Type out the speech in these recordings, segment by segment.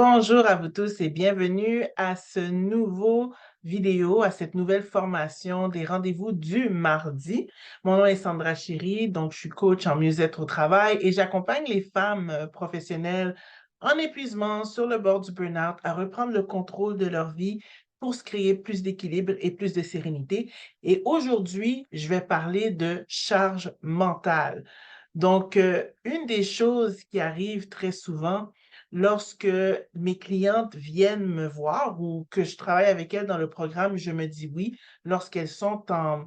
Bonjour à vous tous et bienvenue à ce nouveau vidéo, à cette nouvelle formation des rendez-vous du mardi. Mon nom est Sandra Chéry, donc je suis coach en mieux-être au travail et j'accompagne les femmes professionnelles en épuisement sur le bord du burn-out à reprendre le contrôle de leur vie pour se créer plus d'équilibre et plus de sérénité. Et aujourd'hui, je vais parler de charge mentale. Donc, une des choses qui arrive très souvent, lorsque mes clientes viennent me voir ou que je travaille avec elles dans le programme, je me dis oui, lorsqu'elles sont en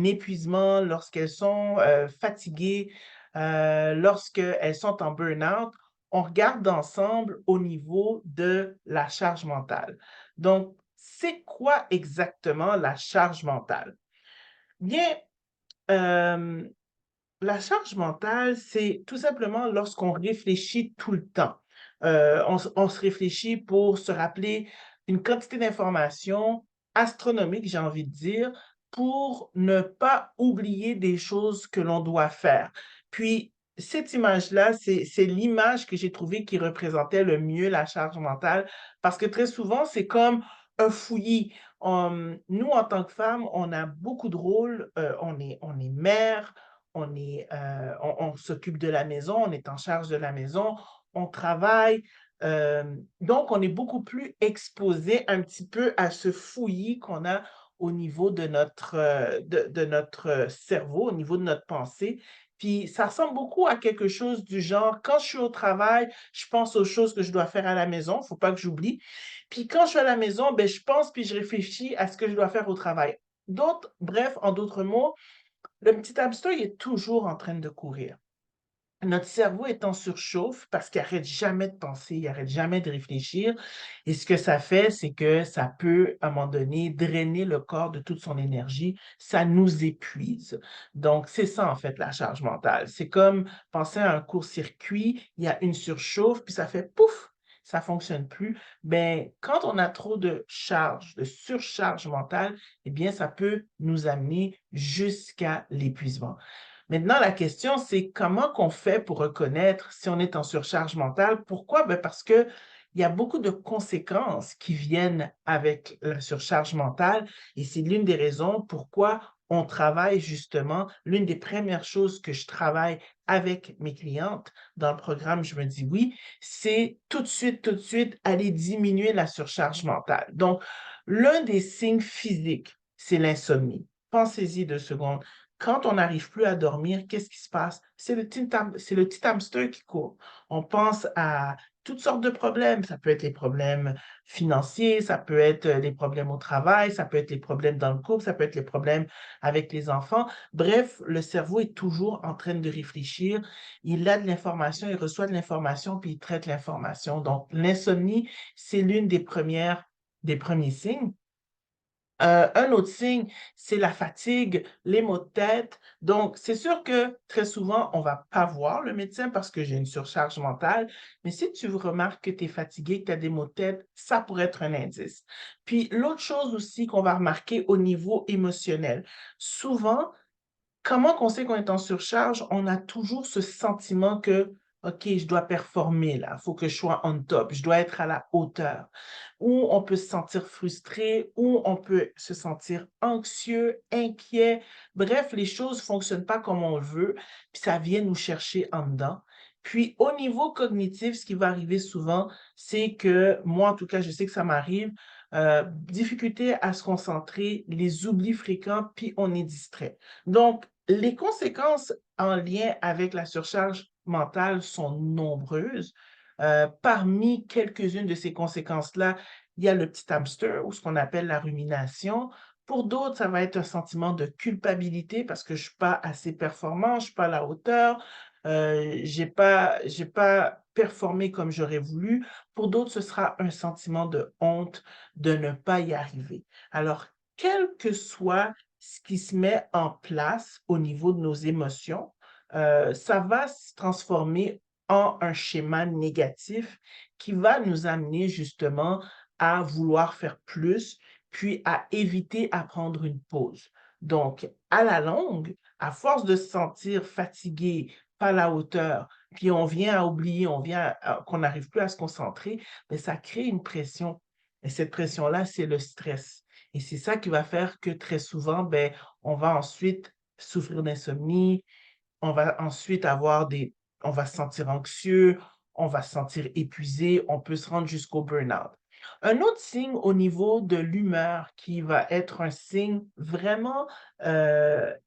épuisement, lorsqu'elles sont fatiguées, lorsqu'elles sont en burn-out, on regarde ensemble au niveau de la charge mentale. Donc, c'est quoi exactement la charge mentale? Bien, euh, la charge mentale, c'est tout simplement lorsqu'on réfléchit tout le temps. On se réfléchit pour se rappeler une quantité d'informations astronomiques, j'ai envie de dire, pour ne pas oublier des choses que l'on doit faire. Puis, cette image-là, c'est l'image que j'ai trouvée qui représentait le mieux la charge mentale, parce que très souvent, c'est comme un fouillis. Nous, en tant que femmes, on a beaucoup de rôles. On est mère, on s'occupe de la maison, on est en charge de la maison, on travaille. Donc, on est beaucoup plus exposé un petit peu à ce fouillis qu'on a au niveau de notre cerveau, au niveau de notre pensée. Puis, ça ressemble beaucoup à quelque chose du genre, quand je suis au travail, je pense aux choses que je dois faire à la maison, faut pas que j'oublie. Puis, quand je suis à la maison, ben, je pense puis je réfléchis à ce que je dois faire au travail. Bref, en d'autres mots, le petit hamster, il est toujours en train de courir. Notre cerveau est en surchauffe parce qu'il arrête jamais de penser, il arrête jamais de réfléchir. Et ce que ça fait, c'est que ça peut, à un moment donné, drainer le corps de toute son énergie. Ça nous épuise. Donc, c'est ça, en fait, la charge mentale. C'est comme penser à un court-circuit, il y a une surchauffe, puis ça fait pouf, ça fonctionne plus. Ben, quand on a trop de charge, de surcharge mentale, eh bien, ça peut nous amener jusqu'à l'épuisement. Maintenant, la question, c'est comment qu'on fait pour reconnaître si on est en surcharge mentale? Pourquoi? Ben parce que il y a beaucoup de conséquences qui viennent avec la surcharge mentale et c'est l'une des raisons pourquoi on travaille justement. L'une des premières choses que je travaille avec mes clientes dans le programme Je me dis oui, c'est tout de suite, aller diminuer la surcharge mentale. Donc, l'un des signes physiques, c'est l'insomnie. Pensez-y 2 secondes. Quand on n'arrive plus à dormir, qu'est-ce qui se passe? C'est le petit hamster qui court. On pense à toutes sortes de problèmes. Ça peut être les problèmes financiers, ça peut être les problèmes au travail, ça peut être les problèmes dans le couple, ça peut être les problèmes avec les enfants. Bref, le cerveau est toujours en train de réfléchir. Il a de l'information, il reçoit de l'information, puis il traite l'information. Donc, l'insomnie, c'est l'une des premiers signes. Un autre signe, c'est la fatigue, les maux de tête. Donc, c'est sûr que très souvent, on va pas voir le médecin parce que j'ai une surcharge mentale, mais si tu remarques que tu es fatigué, que tu as des maux de tête, ça pourrait être un indice. Puis, l'autre chose aussi qu'on va remarquer au niveau émotionnel, souvent, comment qu'on sait qu'on est en surcharge? On a toujours ce sentiment que, OK, je dois performer là, il faut que je sois on top, je dois être à la hauteur. Ou on peut se sentir frustré, ou on peut se sentir anxieux, inquiet. Bref, les choses fonctionnent pas comme on le veut, puis ça vient nous chercher en dedans. Puis au niveau cognitif, ce qui va arriver souvent, c'est que moi, en tout cas, je sais que ça m'arrive, difficulté à se concentrer, les oublis fréquents, puis on est distrait. Donc, les conséquences en lien avec la surcharge mentale sont nombreuses. Parmi quelques-unes de ces conséquences-là, il y a le petit hamster ou ce qu'on appelle la rumination. Pour d'autres, ça va être un sentiment de culpabilité parce que je suis pas assez performant, je suis pas à la hauteur, j'ai pas performé comme j'aurais voulu. Pour d'autres, ce sera un sentiment de honte de ne pas y arriver. Alors, quel que soit ce qui se met en place au niveau de nos émotions, ça va se transformer en un schéma négatif qui va nous amener justement à vouloir faire plus, puis à éviter à prendre une pause. Donc, à la longue, à force de se sentir fatigué, pas à la hauteur, puis on vient à oublier, on vient qu'on n'arrive plus à se concentrer, mais ça crée une pression. Et cette pression-là, c'est le stress. Et c'est ça qui va faire que très souvent, ben, on va ensuite souffrir d'insomnie, on va ensuite on va se sentir anxieux, on va se sentir épuisé, on peut se rendre jusqu'au burn-out. Un autre signe au niveau de l'humeur qui va être un signe vraiment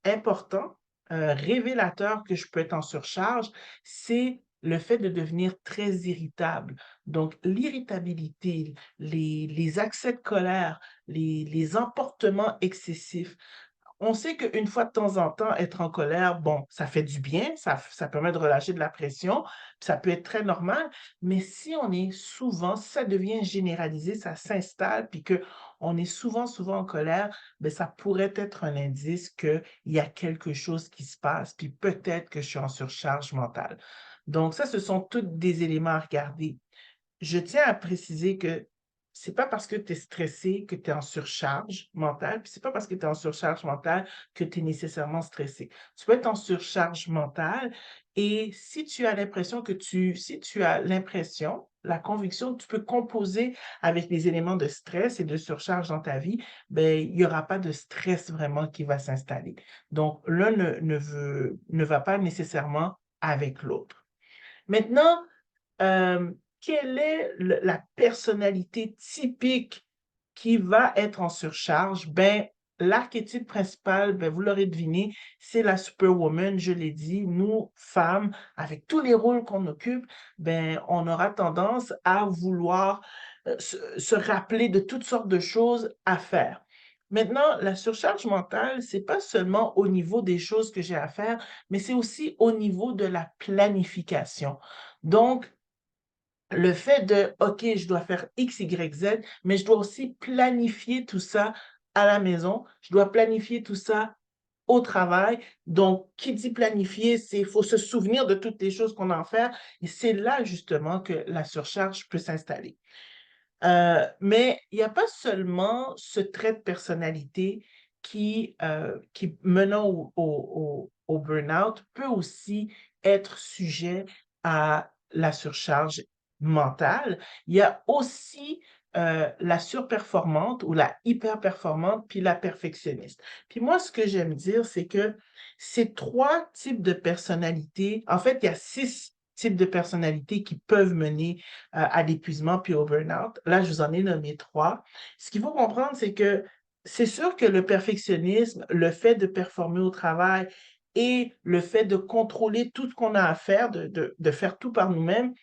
important, révélateur que je peux être en surcharge, c'est le fait de devenir très irritable. Donc, l'irritabilité, les accès de colère, les emportements excessifs, on sait qu'une fois de temps en temps, être en colère, bon, ça fait du bien, ça permet de relâcher de la pression, puis ça peut être très normal, mais si on est souvent, si ça devient généralisé, ça s'installe, puis qu'on est souvent en colère, ben ça pourrait être un indice qu'il y a quelque chose qui se passe, puis peut-être que je suis en surcharge mentale. Donc ça, ce sont tous des éléments à regarder. Je tiens à préciser que c'est pas parce que tu es stressé que tu es en surcharge mentale, puis c'est pas parce que tu es en surcharge mentale que tu es nécessairement stressé. Tu peux être en surcharge mentale et si tu as l'impression si tu as l'impression, la conviction que tu peux composer avec les éléments de stress et de surcharge dans ta vie, ben il y aura pas de stress vraiment qui va s'installer. Donc l'un ne va pas nécessairement avec l'autre. Maintenant, quelle est la personnalité typique qui va être en surcharge? Ben, l'archétype principal, ben, vous l'aurez deviné, c'est la superwoman, je l'ai dit. Nous, femmes, avec tous les rôles qu'on occupe, ben, on aura tendance à vouloir se rappeler de toutes sortes de choses à faire. Maintenant, la surcharge mentale, c'est pas seulement au niveau des choses que j'ai à faire, mais c'est aussi au niveau de la planification. Donc, le fait de, OK, je dois faire X, Y, Z, mais je dois aussi planifier tout ça à la maison. Je dois planifier tout ça au travail. Donc, qui dit planifier, c'est il faut se souvenir de toutes les choses qu'on a à faire. Et c'est là, justement, que la surcharge peut s'installer. Mais il n'y a pas seulement ce trait de personnalité qui menant au burn-out, peut aussi être sujet à la surcharge mentale. Il y a aussi la surperformante ou la hyperperformante, puis la perfectionniste. Puis moi, ce que j'aime dire, c'est que ces 3 types de personnalités, en fait, il y a 6 types de personnalités qui peuvent mener à l'épuisement puis au burn-out. Là, je vous en ai nommé 3. Ce qu'il faut comprendre, c'est que c'est sûr que le perfectionnisme, le fait de performer au travail et le fait de contrôler tout ce qu'on a à faire, de faire tout par nous-mêmes,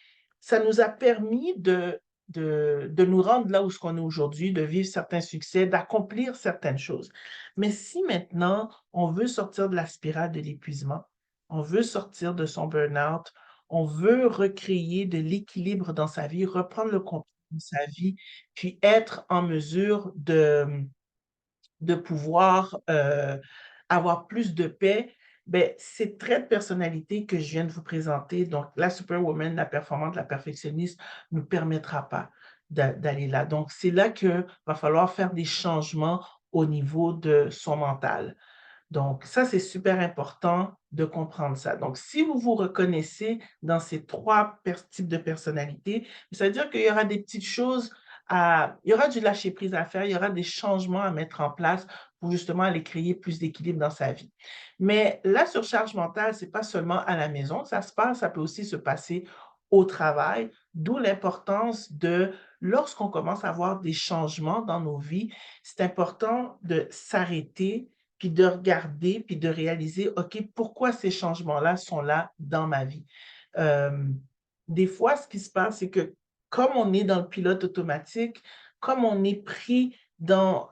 ça nous a permis de nous rendre là où ce qu'on est aujourd'hui, de vivre certains succès, d'accomplir certaines choses. Mais si maintenant, on veut sortir de la spirale de l'épuisement, on veut sortir de son burn-out, on veut recréer de l'équilibre dans sa vie, reprendre le contrôle de sa vie, puis être en mesure de pouvoir avoir plus de paix, ben, ces traits de personnalité que je viens de vous présenter, donc la superwoman, la performante, la perfectionniste, ne nous permettra pas d'aller là. Donc, c'est là qu'il va falloir faire des changements au niveau de son mental. Donc, ça, c'est super important de comprendre ça. Donc, si vous vous reconnaissez dans ces 3 types de personnalités, ça veut dire qu'il y aura des petites choses il y aura du lâcher-prise à faire, il y aura des changements à mettre en place pour justement aller créer plus d'équilibre dans sa vie. Mais la surcharge mentale, c'est pas seulement à la maison, ça se passe, ça peut aussi se passer au travail, d'où l'importance de, lorsqu'on commence à avoir des changements dans nos vies, c'est important de s'arrêter puis de regarder, puis de réaliser, OK, pourquoi ces changements-là sont là dans ma vie? Hem, des fois, ce qui se passe, c'est que comme on est dans le pilote automatique, comme on est pris dans,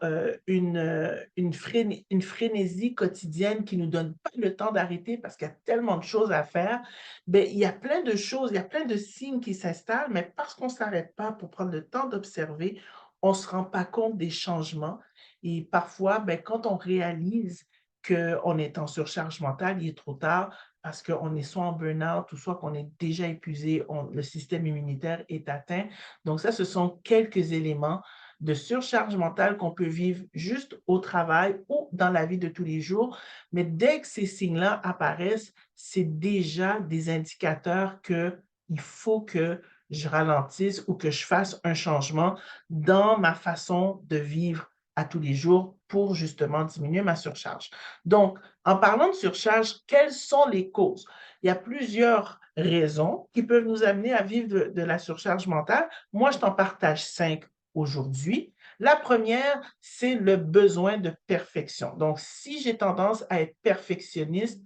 une frénésie quotidienne qui nous donne pas le temps d'arrêter parce qu'il y a tellement de choses à faire, ben il y a plein de choses, il y a plein de signes qui s'installent, mais parce qu'on s'arrête pas pour prendre le temps d'observer, on se rend pas compte des changements et parfois, ben quand on réalise qu'on est en surcharge mentale, il est trop tard parce qu'on est soit en burn-out ou soit qu'on est déjà épuisé, le système immunitaire est atteint. Donc ça, ce sont quelques éléments de surcharge mentale qu'on peut vivre juste au travail ou dans la vie de tous les jours. Mais dès que ces signes-là apparaissent, c'est déjà des indicateurs qu'il faut que je ralentisse ou que je fasse un changement dans ma façon de vivre à tous les jours pour justement diminuer ma surcharge. Donc, en parlant de surcharge, quelles sont les causes? Il y a plusieurs raisons qui peuvent nous amener à vivre de la surcharge mentale. Moi, je t'en partage 5 aujourd'hui. La première, c'est le besoin de perfection. Donc, si j'ai tendance à être perfectionniste,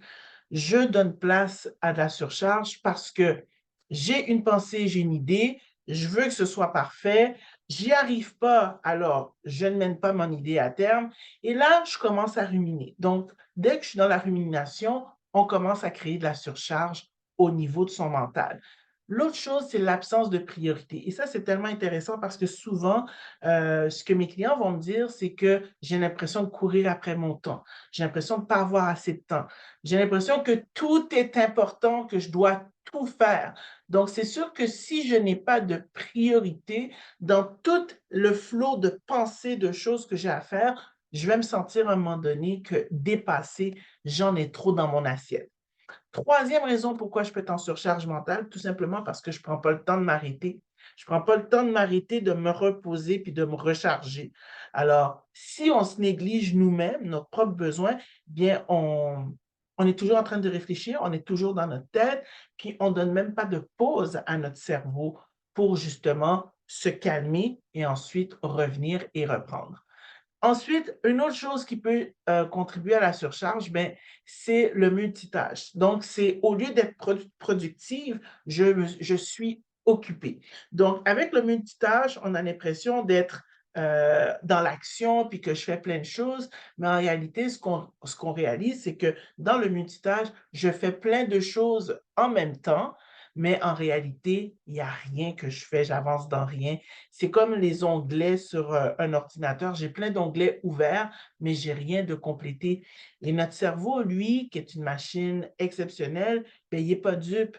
je donne place à de la surcharge parce que j'ai une pensée, j'ai une idée, je veux que ce soit parfait, j'y arrive pas, alors je ne mène pas mon idée à terme et là, je commence à ruminer. Donc, dès que je suis dans la rumination, on commence à créer de la surcharge au niveau de son mental. L'autre chose, c'est l'absence de priorité. Et ça, c'est tellement intéressant parce que souvent, ce que mes clients vont me dire, c'est que j'ai l'impression de courir après mon temps. J'ai l'impression de ne pas avoir assez de temps. J'ai l'impression que tout est important, que je dois tout faire. Donc, c'est sûr que si je n'ai pas de priorité dans tout le flot de pensées, de choses que j'ai à faire, je vais me sentir à un moment donné que dépassé, j'en ai trop dans mon assiette. Troisième raison pourquoi je peux être en surcharge mentale, tout simplement parce que je ne prends pas le temps de m'arrêter. Je ne prends pas le temps de m'arrêter, de me reposer puis de me recharger. Alors, si on se néglige nous-mêmes, nos propres besoins, bien, on est toujours en train de réfléchir, on est toujours dans notre tête, puis on ne donne même pas de pause à notre cerveau pour justement se calmer et ensuite revenir et reprendre. Ensuite, une autre chose qui peut contribuer à la surcharge, ben, c'est le multitâche. Donc, c'est au lieu d'être productive, je suis occupée. Donc, avec le multitâche, on a l'impression d'être dans l'action puis que je fais plein de choses, mais en réalité, ce qu'on réalise, c'est que dans le multitâche, je fais plein de choses en même temps, mais en réalité, il n'y a rien que je fais, j'avance dans rien. C'est comme les onglets sur un ordinateur. J'ai plein d'onglets ouverts, mais j'ai rien de complété. Et notre cerveau, lui, qui est une machine exceptionnelle, ben, il n'est pas dupe.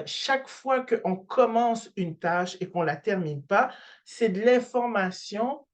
Chaque fois qu'on commence une tâche et qu'on ne la termine pas, c'est de l'information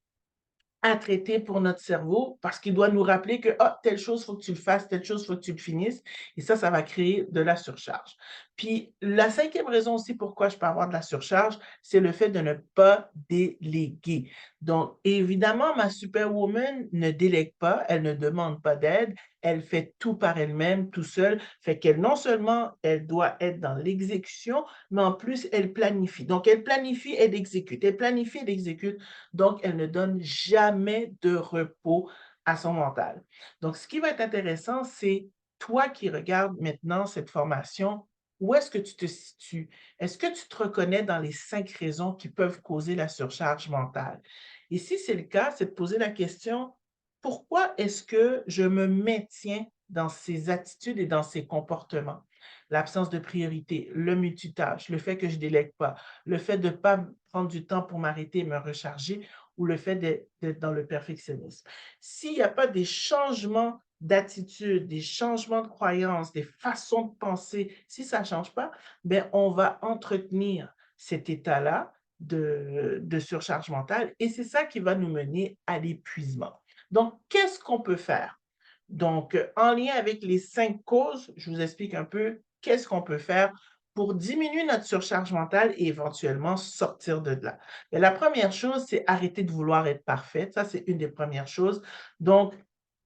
à traiter pour notre cerveau parce qu'il doit nous rappeler que ah, telle chose, il faut que tu le fasses, telle chose, il faut que tu le finisses. Et ça va créer de la surcharge. Puis la cinquième raison aussi pourquoi je peux avoir de la surcharge, c'est le fait de ne pas déléguer. Donc, évidemment, ma superwoman ne délègue pas, elle ne demande pas d'aide, elle fait tout par elle-même, tout seule. Fait qu'elle, non seulement, elle doit être dans l'exécution, mais en plus, elle planifie. Donc, elle planifie, elle exécute. Elle planifie, elle exécute. Donc, elle ne donne jamais de repos à son mental. Donc, ce qui va être intéressant, c'est toi qui regardes maintenant cette formation, où est-ce que tu te situes? Est-ce que tu te reconnais dans les 5 raisons qui peuvent causer la surcharge mentale? Et si c'est le cas, c'est de poser la question, pourquoi est-ce que je me maintiens dans ces attitudes et dans ces comportements? L'absence de priorité, le multitâche, le fait que je ne délègue pas, le fait de ne pas prendre du temps pour m'arrêter et me recharger ou le fait d'être dans le perfectionnisme. S'il n'y a pas des changements d'attitude, des changements de croyances, des façons de penser, si ça ne change pas, ben, on va entretenir cet état-là de surcharge mentale et c'est ça qui va nous mener à l'épuisement. Donc, qu'est-ce qu'on peut faire? Donc, en lien avec les 5 causes, je vous explique un peu qu'est-ce qu'on peut faire pour diminuer notre surcharge mentale et éventuellement sortir de là. Et la première chose, c'est arrêter de vouloir être parfaite. Ça, c'est une des premières choses. Donc,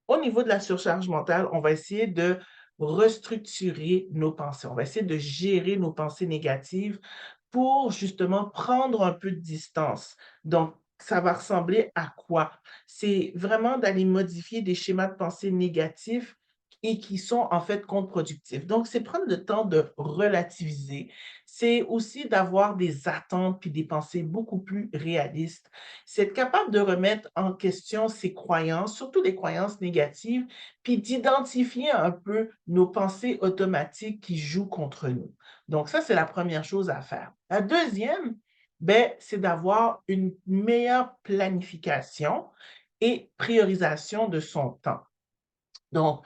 au niveau de la surcharge mentale, on va essayer de restructurer nos pensées. On va essayer de gérer nos pensées négatives pour justement prendre un peu de distance. Donc, ça va ressembler à quoi? C'est vraiment d'aller modifier des schémas de pensée négatifs et qui sont en fait contre-productifs. Donc, c'est prendre le temps de relativiser. C'est aussi d'avoir des attentes puis des pensées beaucoup plus réalistes. C'est être capable de remettre en question ses croyances, surtout les croyances négatives, puis d'identifier un peu nos pensées automatiques qui jouent contre nous. Donc ça, c'est la première chose à faire. La deuxième, ben, c'est d'avoir une meilleure planification et priorisation de son temps. Donc,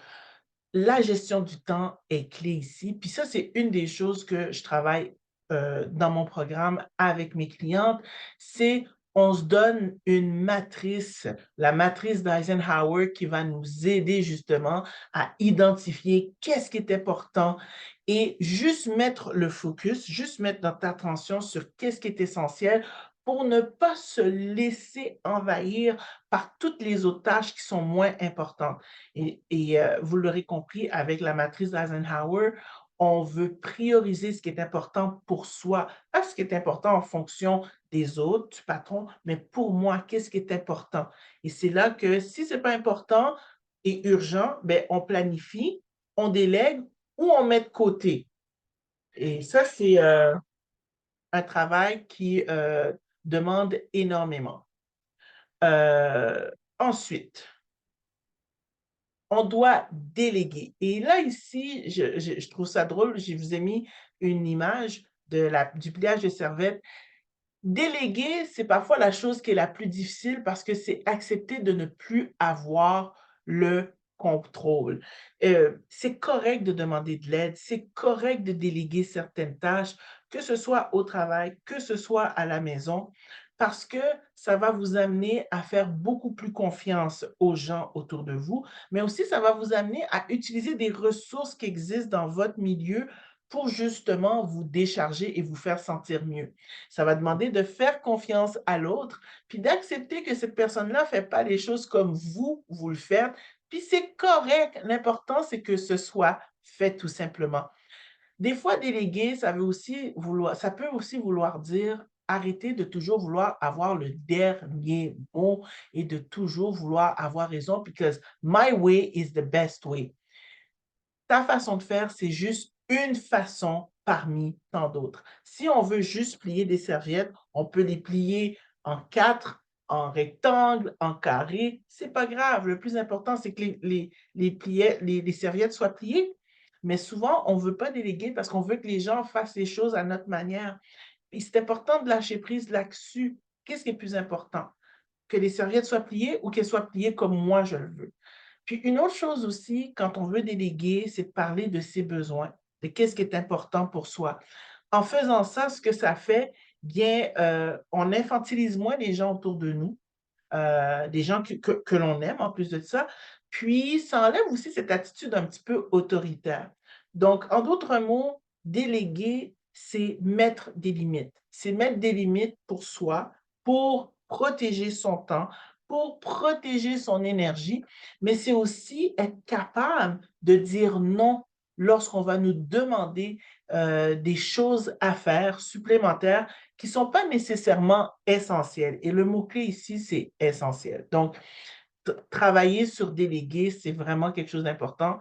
la gestion du temps est clé ici. Puis ça, c'est une des choses que je travaille dans mon programme avec mes clientes, c'est on se donne une matrice, la matrice d'Eisenhower qui va nous aider justement à identifier qu'est-ce qui est important et juste mettre le focus, juste mettre notre attention sur qu'est-ce qui est essentiel pour ne pas se laisser envahir par toutes les autres tâches qui sont moins importantes. Vous l'aurez compris, avec la matrice d'Eisenhower, on veut prioriser ce qui est important pour soi, pas ce qui est important en fonction des autres, du patron, mais pour moi, qu'est-ce qui est important? Et c'est là que si c'est pas important et urgent, ben, on planifie, on délègue ou on met de côté. Et ça, c'est un travail qui demande énormément. Ensuite, on doit déléguer. Et là, ici, je trouve ça drôle, je vous ai mis une image du pliage de serviette. Déléguer, c'est parfois la chose qui est la plus difficile parce que c'est accepter de ne plus avoir le contrôle. C'est correct de demander de l'aide, c'est correct de déléguer certaines tâches, que ce soit au travail, que ce soit à la maison, parce que ça va vous amener à faire beaucoup plus confiance aux gens autour de vous, mais aussi ça va vous amener à utiliser des ressources qui existent dans votre milieu pour justement vous décharger et vous faire sentir mieux. Ça va demander de faire confiance à l'autre, puis d'accepter que cette personne-là ne fait pas les choses comme vous le faites, puis c'est correct. L'important, c'est que ce soit fait tout simplement. Des fois, déléguer, ça peut aussi vouloir dire arrêter de toujours vouloir avoir le dernier mot et de toujours vouloir avoir raison, because my way is the best way. Ta façon de faire, c'est juste une façon parmi tant d'autres. Si on veut juste plier des serviettes, on peut les plier en 4, en rectangle, en carré, c'est pas grave. Le plus important, c'est que les serviettes soient pliées. Mais souvent, on veut pas déléguer parce qu'on veut que les gens fassent les choses à notre manière. Et c'est important de lâcher prise là-dessus. Qu'est-ce qui est plus important? Que les serviettes soient pliées ou qu'elles soient pliées comme moi je le veux? Puis une autre chose aussi, quand on veut déléguer, c'est de parler de ses besoins, de qu'est-ce qui est important pour soi. En faisant ça, ce que ça fait, bien, on infantilise moins les gens autour de nous, des gens que l'on aime en plus de ça, puis ça enlève aussi cette attitude un petit peu autoritaire. Donc, en d'autres mots, déléguer, c'est mettre des limites. C'est mettre des limites pour soi, pour protéger son temps, pour protéger son énergie, mais c'est aussi être capable de dire non lorsqu'on va nous demander des choses à faire supplémentaires qui ne sont pas nécessairement essentielles. Et le mot-clé ici, c'est essentiel. Donc, travailler sur déléguer, c'est vraiment quelque chose d'important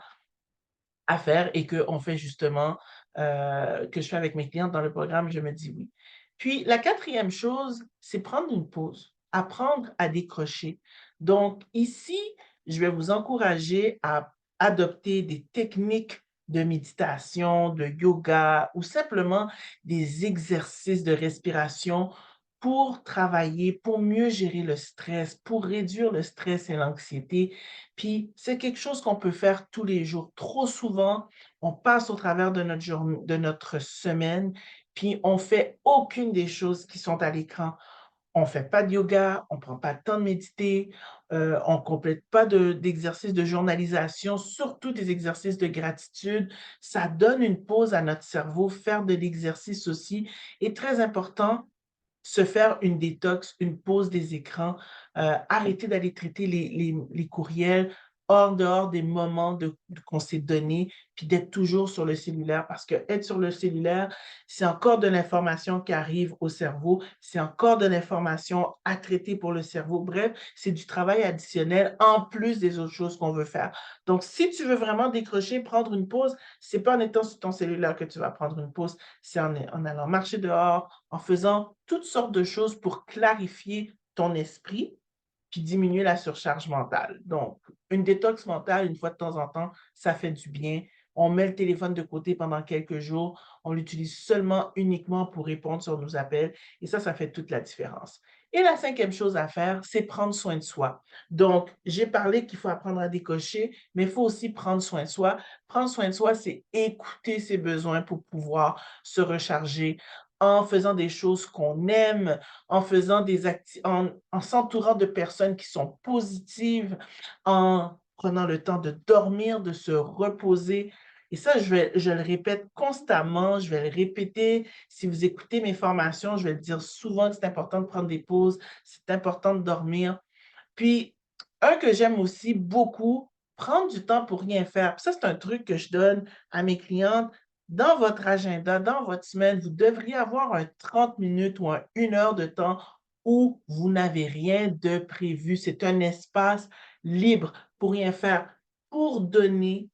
à faire et qu'on fait justement, que je fais avec mes clientes dans le programme, je me dis oui. Puis la quatrième chose, c'est prendre une pause, apprendre à décrocher. Donc ici, je vais vous encourager à adopter des techniques de méditation, de yoga ou simplement des exercices de respiration pour travailler, pour mieux gérer le stress, pour réduire le stress et l'anxiété. Puis c'est quelque chose qu'on peut faire tous les jours. Trop souvent, on passe au travers de notre journée, de notre semaine, puis on fait aucune des choses qui sont à l'écran. On fait pas de yoga, on prend pas le temps de méditer, on complète pas d'exercices de journalisation, surtout des exercices de gratitude. Ça donne une pause à notre cerveau, faire de l'exercice aussi est très important, se faire une détox, une pause des écrans, arrêter d'aller traiter les courriels dehors des moments qu'on s'est donnés, puis d'être toujours sur le cellulaire parce que être sur le cellulaire, c'est encore de l'information qui arrive au cerveau, c'est encore de l'information à traiter pour le cerveau. Bref, c'est du travail additionnel en plus des autres choses qu'on veut faire. Donc, si tu veux vraiment décrocher, prendre une pause, c'est pas en étant sur ton cellulaire que tu vas prendre une pause, c'est en allant marcher dehors, en faisant toutes sortes de choses pour clarifier ton esprit, puis diminuer la surcharge mentale. Donc, une détox mentale, une fois de temps en temps, ça fait du bien. On met le téléphone de côté pendant quelques jours. On l'utilise seulement, uniquement pour répondre sur nos appels. Et ça fait toute la différence. Et la cinquième chose à faire, c'est prendre soin de soi. Donc, j'ai parlé qu'il faut apprendre à décocher, mais il faut aussi prendre soin de soi. Prendre soin de soi, c'est écouter ses besoins pour pouvoir se recharger en faisant des choses qu'on aime, en faisant en s'entourant de personnes qui sont positives, en prenant le temps de dormir, de se reposer. Et ça, je le répète constamment, je vais le répéter. Si vous écoutez mes formations, je vais le dire souvent que c'est important de prendre des pauses, c'est important de dormir. Puis, un que j'aime aussi beaucoup, prendre du temps pour rien faire. Puis ça, c'est un truc que je donne à mes clientes. Dans votre agenda, dans votre semaine, vous devriez avoir un 30 minutes ou un 1 heure de temps où vous n'avez rien de prévu. C'est un espace libre pour rien faire, pour donner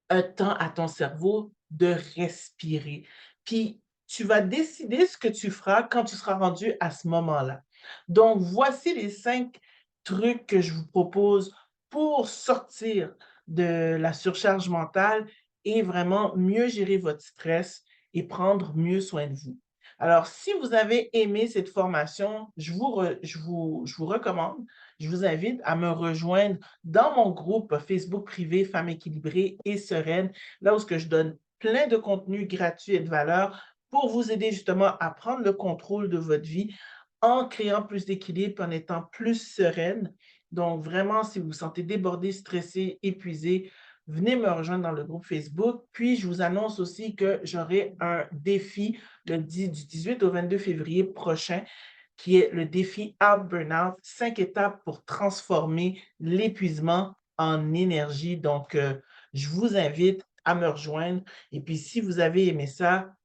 un temps à ton cerveau de respirer. Puis, tu vas décider ce que tu feras quand tu seras rendu à ce moment-là. Donc, voici les 5 trucs que je vous propose pour sortir de la surcharge mentale et vraiment mieux gérer votre stress et prendre mieux soin de vous. Alors, si vous avez aimé cette formation, je vous recommande, je vous invite à me rejoindre dans mon groupe Facebook privé Femmes équilibrées et sereines, là où ce que je donne plein de contenus gratuits et de valeur pour vous aider justement à prendre le contrôle de votre vie en créant plus d'équilibre, en étant plus sereine. Donc vraiment, si vous vous sentez débordé, stressé, épuisé, venez me rejoindre dans le groupe Facebook. Puis, je vous annonce aussi que j'aurai un défi du 18 au 22 février prochain qui est le défi Out Burnout, 5 étapes pour transformer l'épuisement en énergie. Donc, je vous invite à me rejoindre. Et puis, si vous avez aimé ça,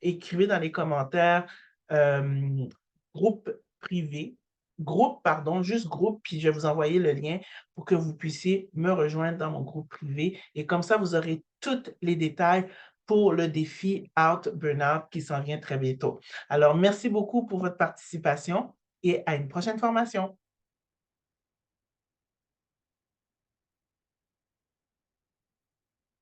écrivez dans les commentaires euh, groupe privé, groupe, pardon, juste groupe, puis je vais vous envoyer le lien pour que vous puissiez me rejoindre dans mon groupe privé. Et comme ça, vous aurez tous les détails pour le défi Out Burnout qui s'en vient très bientôt. Alors, merci beaucoup pour votre participation et à une prochaine formation.